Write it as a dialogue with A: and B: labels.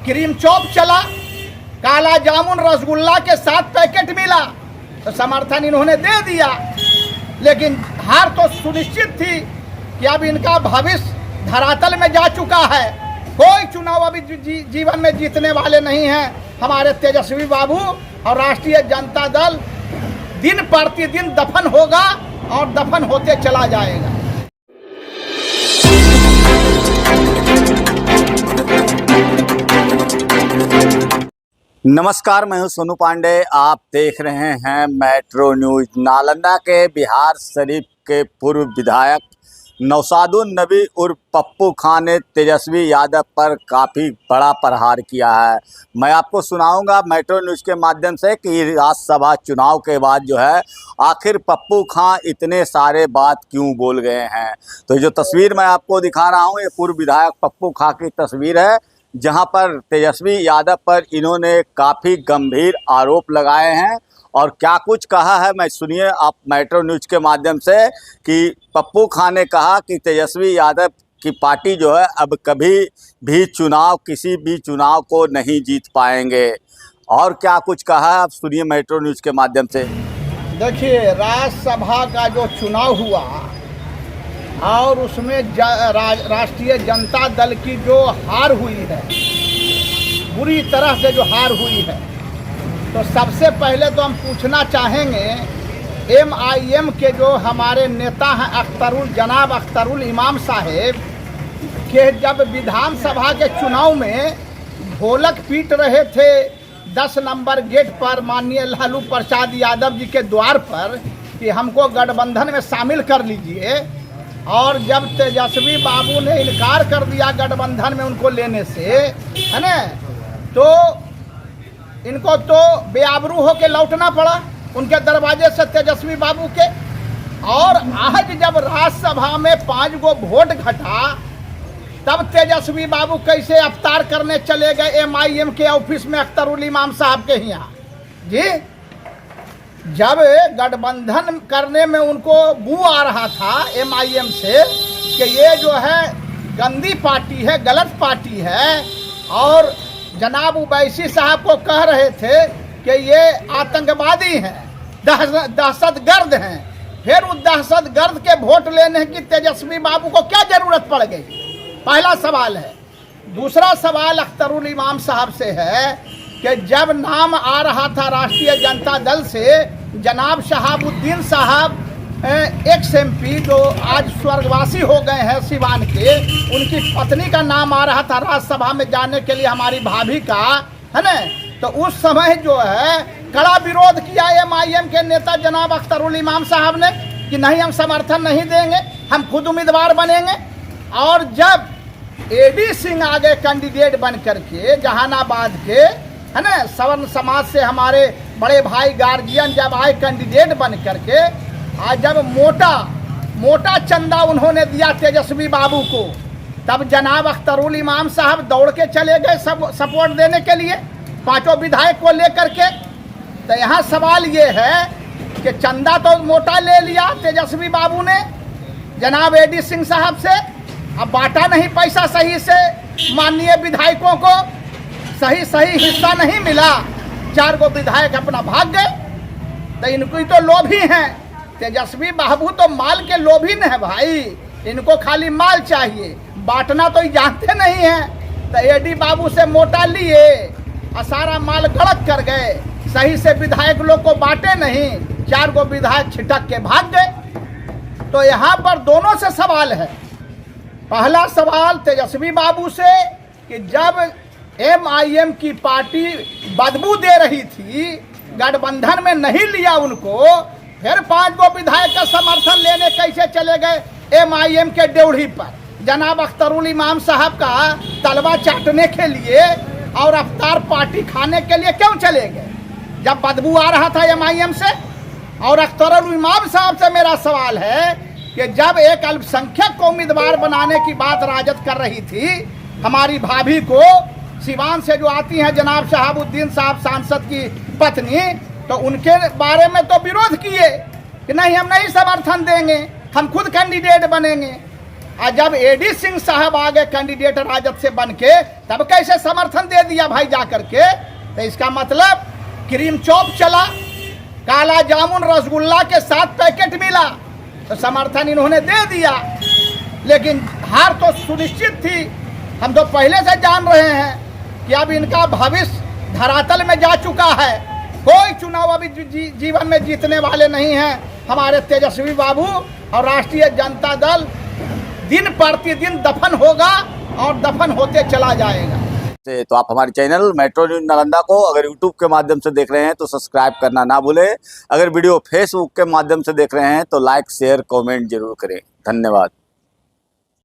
A: Cream chop चला, काला जामुन रसगुल्ला के 7 पैकेट मिला तो समर्थन इन्होंने दे दिया। लेकिन हार तो सुनिश्चित थी कि अब इनका भविष्य धरातल में जा चुका है। कोई चुनाव अभी जीवन में जीतने वाले नहीं हैं हमारे तेजस्वी बाबू, और राष्ट्रीय जनता दल दिन प्रतिदिन दफन होगा और दफन होते चला जाएगा।
B: नमस्कार, मैं हूं सोनू पांडे। आप देख रहे हैं मेट्रो न्यूज। नालंदा के बिहार शरीफ के पूर्व विधायक नौशादुन नबी उर्फ पप्पू खान ने तेजस्वी यादव पर काफ़ी बड़ा प्रहार किया है। मैं आपको सुनाऊंगा मेट्रो न्यूज के माध्यम से कि राज्यसभा चुनाव के बाद जो है आखिर पप्पू खान इतने सारे बात क्यों बोल गए हैं। तो जो तस्वीर मैं आपको दिखा रहा हूं, ये पूर्व विधायक पप्पू खान की तस्वीर है, जहां पर तेजस्वी यादव पर इन्होंने काफ़ी गंभीर आरोप लगाए हैं। और क्या कुछ कहा है मैं सुनिए आप मेट्रो न्यूज के माध्यम से कि पप्पू खान ने कहा कि तेजस्वी यादव की पार्टी जो है अब कभी भी किसी भी चुनाव को नहीं जीत पाएंगे। और क्या कुछ कहा है आप सुनिए मेट्रो न्यूज के माध्यम से।
A: देखिए, राज्यसभा का जो चुनाव हुआ और उसमें राष्ट्रीय जनता दल की जो हार हुई है, बुरी तरह से जो हार हुई है, तो सबसे पहले तो हम पूछना चाहेंगे MIM के जो हमारे नेता हैं जनाब अख्तरुल इमाम साहेब के जब विधानसभा के चुनाव में ढोलक पीट रहे थे 10 नंबर गेट पर माननीय लालू प्रसाद यादव जी के द्वार पर कि हमको गठबंधन में शामिल कर लीजिए, और जब तेजस्वी बाबू ने इनकार कर दिया गठबंधन में उनको लेने से, है ना, तो इनको तो बेआबरू होके लौटना पड़ा उनके दरवाजे से तेजस्वी बाबू के। और आज जब राज्यसभा में 5 गो वोट घटा तब तेजस्वी बाबू कैसे अवतार करने चले गए MIM के ऑफिस में अख्तरुल इमाम साहब के यहाँ जी। जब गठबंधन करने में उनको बू आ रहा था MIM से कि ये जो है गंदी पार्टी है, गलत पार्टी है, और जनाब उवैसी साहब को कह रहे थे कि ये आतंकवादी हैं, दहशतगर्द हैं, फिर उस दहशतगर्द के वोट लेने की तेजस्वी बाबू को क्या जरूरत पड़ गई? पहला सवाल है। दूसरा सवाल अख्तरुल इमाम साहब से है कि जब नाम आ रहा था राष्ट्रीय जनता दल से जनाब शहाबुद्दीन साहब ex-MP जो आज स्वर्गवासी हो गए हैं सिवान के, उनकी पत्नी का नाम आ रहा था राज्यसभा में जाने के लिए, हमारी भाभी का, है ना, तो उस समय जो है कड़ा विरोध किया MIM के नेता जनाब अख्तरुल इमाम साहब ने कि नहीं, हम समर्थन नहीं देंगे, हम खुद उम्मीदवार बनेंगे। और जब AD सिंह आगे कैंडिडेट बन करके जहानाबाद के, है ना, सवर्ण समाज से हमारे बड़े भाई गार्जियन जब आए कैंडिडेट बन करके, आज जब मोटा चंदा उन्होंने दिया तेजस्वी बाबू को, तब जनाब अख्तरुल इमाम साहब दौड़ के चले गए सब सपोर्ट देने के लिए 5 विधायक को लेकर के। तो यहाँ सवाल ये है कि चंदा तो मोटा ले लिया तेजस्वी बाबू ने जनाब AD सिंह साहब से, अब बांटा नहीं पैसा सही से, माननीय विधायकों को सही हिस्सा नहीं मिला, 4 गो विधायक अपना भाग गए। तो इनको तो लोभी हैं, तेजस्वी बाबू तो माल के लोभी न है भाई, इनको खाली माल चाहिए, बांटना तो जानते नहीं हैं। तो AD बाबू से मोटा लिए और सारा माल गड़क कर गए, सही से विधायक लोग को बांटे नहीं, 4 गो विधायक छिटक के भाग गए। तो यहाँ पर दोनों से सवाल है। पहला सवाल तेजस्वी बाबू से कि जब MIM की पार्टी बदबू दे रही थी, गठबंधन में नहीं लिया उनको, फिर 5 गो विधायक का समर्थन लेने कैसे चले गए MIM के ड्योढ़ी पर जनाब अख्तरुल इमाम साहब का तलवा चाटने के लिए और अफ्तार पार्टी खाने के लिए क्यों चले गए जब बदबू आ रहा था MIM से? और अख्तरुल इमाम साहब से मेरा सवाल है कि जब एक अल्पसंख्यक को उम्मीदवार बनाने की बात राजद कर रही थी, हमारी भाभी को सिवान से जो आती हैं जनाब शहाबुद्दीन साहब सांसद की पत्नी, तो उनके बारे में तो विरोध किए कि नहीं, हम नहीं समर्थन देंगे, हम खुद कैंडिडेट बनेंगे। और जब एडी सिंह साहब आ गए कैंडिडेट राजद से बन के, तब कैसे समर्थन दे दिया भाई जा करके। तो इसका मतलब क्रीम चॉप चला, काला जामुन रसगुल्ला के 7 पैकेट मिला तो समर्थन इन्होंने दे दिया। लेकिन हार तो सुनिश्चित थी। हम तो पहले से जान रहे हैं कि अब इनका भविष्य धरातल में जा चुका है। कोई चुनाव अभी जीवन में जीतने वाले नहीं हैं हमारे तेजस्वी बाबू। और राष्ट्रीय जनता दल दिन प्रतिदिन दफन होगा और दफन होते चला जाएगा।
B: तो आप हमारे चैनल मेट्रो न्यूज नालंदा को अगर यूट्यूब के माध्यम से देख रहे हैं तो सब्सक्राइब करना ना भूलें। अगर वीडियो फेसबुक के माध्यम से देख रहे हैं तो लाइक शेयर कमेंट जरूर करें। धन्यवाद।